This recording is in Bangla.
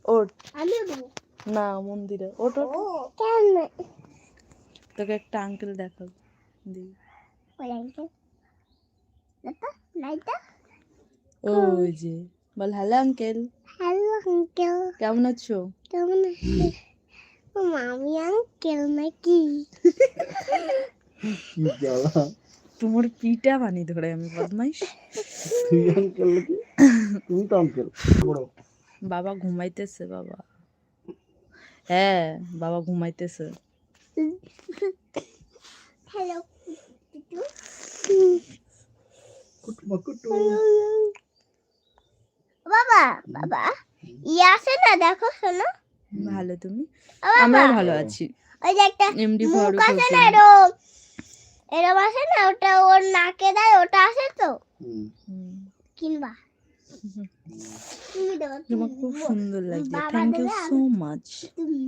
ওঠ আমি দেবো না মন্দিরে ওঠ ওঠ ও কেন তোকে একটা আঙ্কেল দেখাবো দি ওই আঙ্কেল এটা লাইটা ওই যে বল হ্যালো আঙ্কেল হ্যালো আঙ্কেল কেমন আছো কেমন আছিস ও মামি আঙ্কেল নাকি কি জ্বালা তোমার পিটা বানি ধরে আমি বদমাইশ তুই আঙ্কেল নাকি তুমি তো আঙ্কেল বড় বাবা ঘুমাইতেছে বাবা হ্যাঁ বাবা ঘুমাইতেছে হ্যালো কুটুমা কুটু বাবা বাবা আছে না দেখো শোনো ভালো তুমি ও বাবা আমরাও ভালো আছি ওই যে একটা এমডি মুখ ফারুক আছে না হোসেন এরম আছে না ওটা ওর নাকে দেয় ওটা আছে তো হুম। কিনবা তুমি দেবো তোমার খুব সুন্দর লাগছে বাবা থ্যাংক ইউ দেবে সো মাচ তুমি